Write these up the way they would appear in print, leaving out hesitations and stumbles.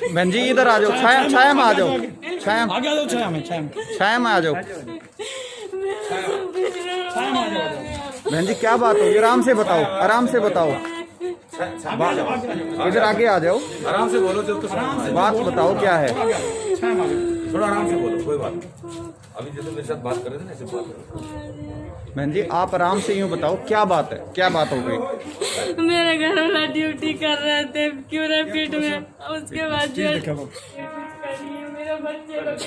बहन जी इधर आ जाओ, छाया छाया में आ जाओ, छाया आगे आ जाओ, छाया में छाया में आ जाओ। छाया में आ जाओ। बहन जी क्या बात होगी, आराम से बताओ, आराम से बताओ, इधर आगे आ जाओ, आराम से बोलो, जब तो बात बताओ क्या है। छाया में आ जाओ। थोड़ा आराम से बोलो, कोई बात नहीं। अभी जैसे मेरे साथ बात कर रहे थे ना, ऐसे बात करो। बहन जी आप आराम से यूँ बताओ क्या बात है, क्या बात हो गई। मेरे घर वाला ड्यूटी कर रहे थे क्यूराफिट में, उसके बाद जो मेरा बच्चे लोग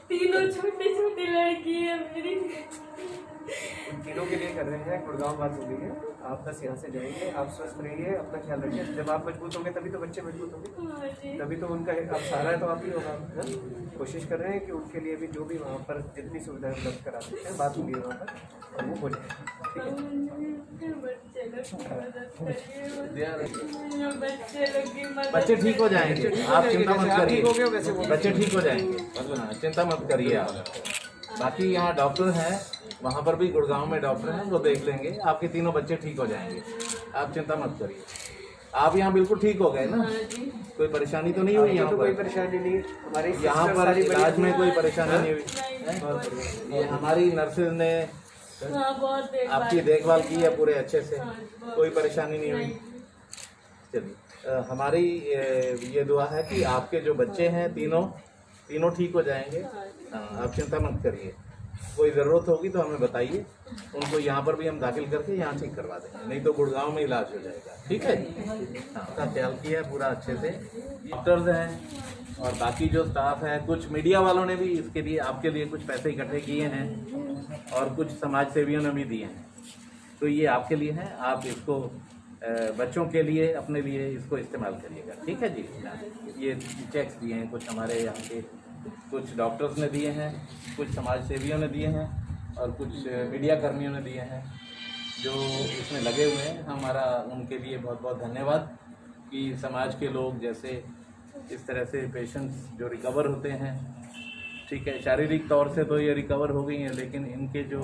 तीनों छोटी छोटी लड़की है मेरी। उन तीनों के लिए कर रहे हैं। गुड़गांव बात हो गई है, आप बस यहाँ से जाएंगे, आप स्वस्थ रहिए, अपना ख्याल रखिए। जब आप मजबूत होंगे तभी तो बच्चे मजबूत होंगे, तभी तो उनका अब सहारा है तो आप ही होगा। कोशिश कर रहे हैं कि उनके लिए भी जो भी वहाँ पर जितनी सुविधाएं उपलब्ध करा सकते हैं, बात होगी वहाँ पर और वो हो जाए। बच्चे ठीक हो जाएंगे, आप चिंता मत करिए। ठीक हो गए वैसे वो बच्चे ठीक हो जाएंगे, चिंता मत करिए आप। बाकी यहाँ डॉक्टर हैं, वहाँ पर भी गुड़गांव में डॉक्टर हैं, वो देख लेंगे। आपके तीनों बच्चे ठीक हो जाएंगे, आप चिंता मत करिए। आप यहाँ बिल्कुल ठीक हो गए ना? कोई परेशानी तो नहीं हुई यहाँ पर? कोई परेशानी नहीं हमारे यहाँ पर इलाज में कोई परेशानी नहीं हुई। ये हमारी नर्सेज ने आपकी देखभाल की है पूरे अच्छे से, कोई परेशानी नहीं हुई। चलिए, हमारी ये दुआ है कि आपके जो बच्चे हैं तीनों ठीक हो जाएंगे। आप चिंता मत करिए। कोई ज़रूरत होगी तो हमें बताइए, उनको यहाँ पर भी हम दाखिल करके यहाँ ठीक करवा देंगे, नहीं तो गुड़गांव में इलाज हो जाएगा। ठीक है? हाँ, उसका ख्याल किया है पूरा अच्छे से। डॉक्टर्स हैं और बाकी जो स्टाफ है, कुछ मीडिया वालों ने भी इसके लिए आपके लिए कुछ पैसे इकट्ठे किए हैं और कुछ समाज सेवियों ने भी दिए हैं, तो ये आपके लिए है। आप इसको बच्चों के लिए, अपने लिए इसको इस्तेमाल करिएगा। ठीक है जी? ये चेक्स दिए हैं कुछ हमारे यहाँ के, कुछ डॉक्टर्स ने दिए हैं, कुछ समाज सेवियों ने दिए हैं और कुछ मीडिया कर्मियों ने दिए हैं जो इसमें लगे हुए हैं। हमारा उनके लिए बहुत बहुत धन्यवाद कि समाज के लोग जैसे इस तरह से पेशेंट्स जो रिकवर होते हैं, ठीक है, शारीरिक तौर से तो ये रिकवर हो गई हैं, लेकिन इनके जो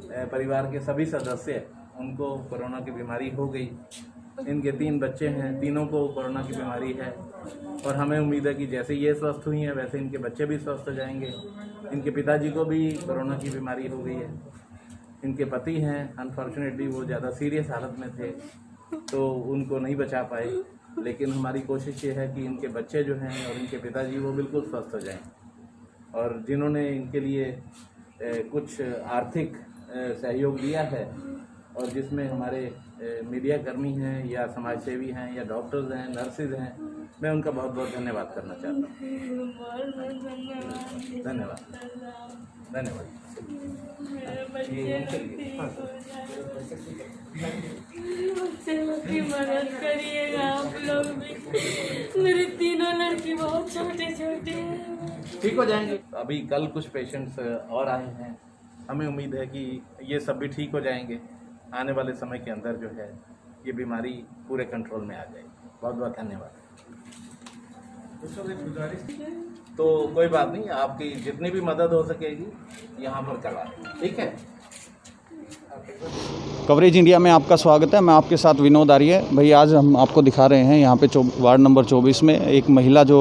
परिवार के सभी सदस्य, उनको कोरोना की बीमारी हो गई। इनके 3 बच्चे हैं, तीनों को कोरोना की बीमारी है और हमें उम्मीद है कि जैसे ये स्वस्थ हुई हैं वैसे इनके बच्चे भी स्वस्थ हो जाएंगे। इनके पिताजी को भी कोरोना की बीमारी हो गई है। इनके पति हैं, अनफॉर्चुनेटली वो ज़्यादा सीरियस हालत में थे तो उनको नहीं बचा पाए, लेकिन हमारी कोशिश ये है कि इनके बच्चे जो हैं और इनके पिताजी वो बिल्कुल स्वस्थ हो जाएं। और जिन्होंने इनके लिए कुछ आर्थिक सहयोग दिया है और जिसमें हमारे मीडिया कर्मी हैं या समाज सेवी हैं या डॉक्टर्स हैं, नर्सेज हैं, मैं उनका बहुत बहुत धन्यवाद करना चाहता हूँ। धन्यवाद, धन्यवाद। की मदद करिएगा आप लोग भी। मेरी तीनों लड़की बहुत छोटी छोटी है। ठीक हो जाएंगे। अभी कल कुछ पेशेंट्स और आए हैं, हमें उम्मीद है कि ये सब भी ठीक हो जाएंगे। आने वाले समय के अंदर जो है ये बीमारी पूरे कंट्रोल में आ जाएगी। बहुत बहुत धन्यवाद। तो कोई बात नहीं, आपकी जितनी भी मदद हो सकेगी यहाँ पर करवा दें। ठीक है? कवरेज इंडिया में आपका स्वागत है। मैं आपके साथ विनोद आर्य। भाई आज हम आपको दिखा रहे हैं यहाँ पे वार्ड नंबर 24 में एक महिला जो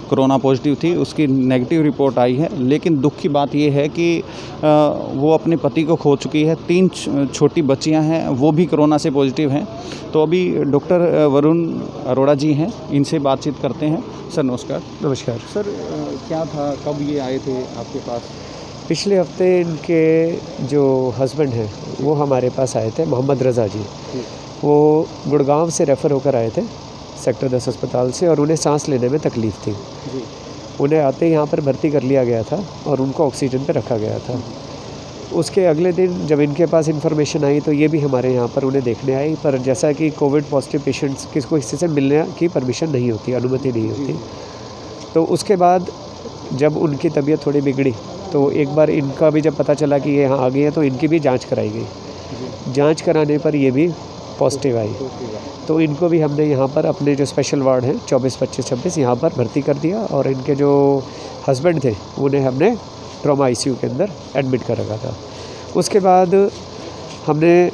कोरोना पॉजिटिव थी, उसकी नेगेटिव रिपोर्ट आई है। लेकिन दुख की बात ये है कि वो अपने पति को खो चुकी है। 3 छोटी बच्चियाँ हैं, वो भी कोरोना से पॉजिटिव हैं। तो अभी डॉक्टर वरुण अरोड़ा जी हैं, इनसे बातचीत करते हैं। सर नमस्कार। नमस्कार सर क्या था, कब ये आए थे आपके पास? पिछले हफ्ते इनके जो हस्बैंड हैं वो हमारे पास आए थे, मोहम्मद रज़ा जी। वो गुड़गांव से रेफ़र होकर आए थे सेक्टर 10 अस्पताल से, और उन्हें सांस लेने में तकलीफ़ थी। उन्हें आते ही यहाँ पर भर्ती कर लिया गया था और उनको ऑक्सीजन पे रखा गया था। उसके अगले दिन जब इनके पास इन्फॉर्मेशन आई तो ये भी हमारे यहाँ पर उन्हें देखने आई, पर जैसा कि कोविड पॉजिटिव पेशेंट्स किसको किसी से मिलने की परमिशन नहीं होती, अनुमति नहीं होती। तो उसके बाद जब उनकी तबीयत थोड़ी बिगड़ी तो एक बार इनका भी जब पता चला कि ये यहाँ आ गए हैं तो इनकी भी जांच कराई गई। जांच कराने पर ये भी पॉजिटिव आई, तो इनको भी हमने यहाँ पर अपने जो स्पेशल वार्ड हैं 24, 25, 26 यहाँ पर भर्ती कर दिया। और इनके जो हस्बैंड थे उन्हें हमने ट्रॉमा ICU के अंदर एडमिट कर रखा था। उसके बाद हमने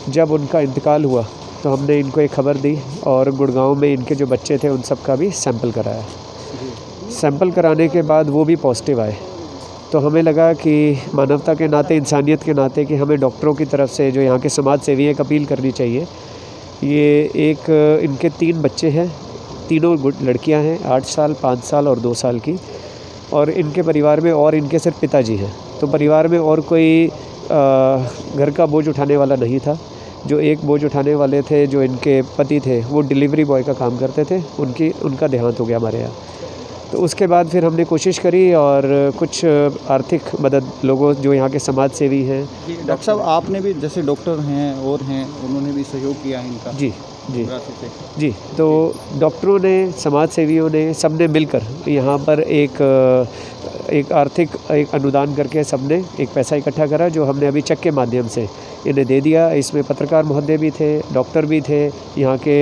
जब उनका इंतकाल हुआ तो हमने इनको एक खबर दी और गुड़गांव में इनके जो बच्चे थे उन सब का भी सैंपल कराया। सैंपल कराने के बाद वो भी पॉजिटिव आए, तो हमें लगा कि मानवता के नाते, इंसानियत के नाते, कि हमें डॉक्टरों की तरफ से, जो यहाँ के समाज सेवी हैं, अपील करनी चाहिए। ये एक इनके 3 बच्चे हैं, तीनों लड़कियां हैं, 8 साल, 5 साल और 2 साल की, और इनके परिवार में और इनके सिर्फ पिताजी हैं। तो परिवार में और कोई घर का बोझ उठाने वाला नहीं था। जो एक बोझ उठाने वाले थे, जो इनके पति थे, वो डिलीवरी बॉय का काम करते थे, उनका देहांत हो गया हमारे यहाँ। तो उसके बाद फिर हमने कोशिश करी और कुछ आर्थिक मदद लोगों, जो यहाँ के समाज सेवी हैं। डॉक्टर साहब, आपने भी, जैसे डॉक्टर हैं और हैं, उन्होंने भी सहयोग किया इनका? जी जी जी। तो डॉक्टरों ने, समाज सेवियों ने, सब ने मिलकर यहाँ पर एक आर्थिक अनुदान करके सबने एक पैसा इकट्ठा करा, जो हमने अभी चेक के माध्यम से इन्हें दे दिया। इसमें पत्रकार महोदय भी थे, डॉक्टर भी थे, यहाँ के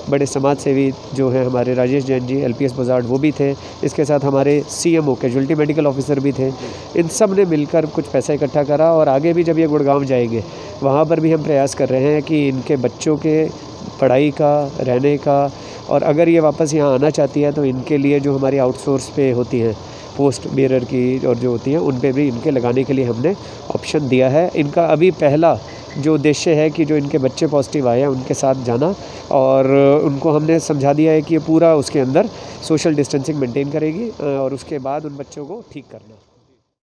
बड़े समाज सेवी जो हैं हमारे राजेश जैन जी, LPS बुज़ार्ड, वो भी थे। इसके साथ हमारे CMO, कैजुअल्टी मेडिकल ऑफिसर भी थे। इन सब ने मिलकर कुछ पैसा इकट्ठा करा, और आगे भी जब ये गुड़गांव जाएंगे, वहाँ पर भी हम प्रयास कर रहे हैं कि इनके बच्चों के पढ़ाई का, रहने का, और अगर ये वापस यहाँ आना चाहती है तो इनके लिए जो हमारी आउटसोर्स पे होती हैं, पोस्ट बेरर की और जो होती हैं, उन पे भी इनके लगाने के लिए हमने ऑप्शन दिया है। इनका अभी पहला जो उद्देश्य है कि जो इनके बच्चे पॉजिटिव आए हैं उनके साथ जाना, और उनको हमने समझा दिया है कि ये पूरा उसके अंदर सोशल डिस्टेंसिंग मेंटेन करेगी, और उसके बाद उन बच्चों को ठीक करना।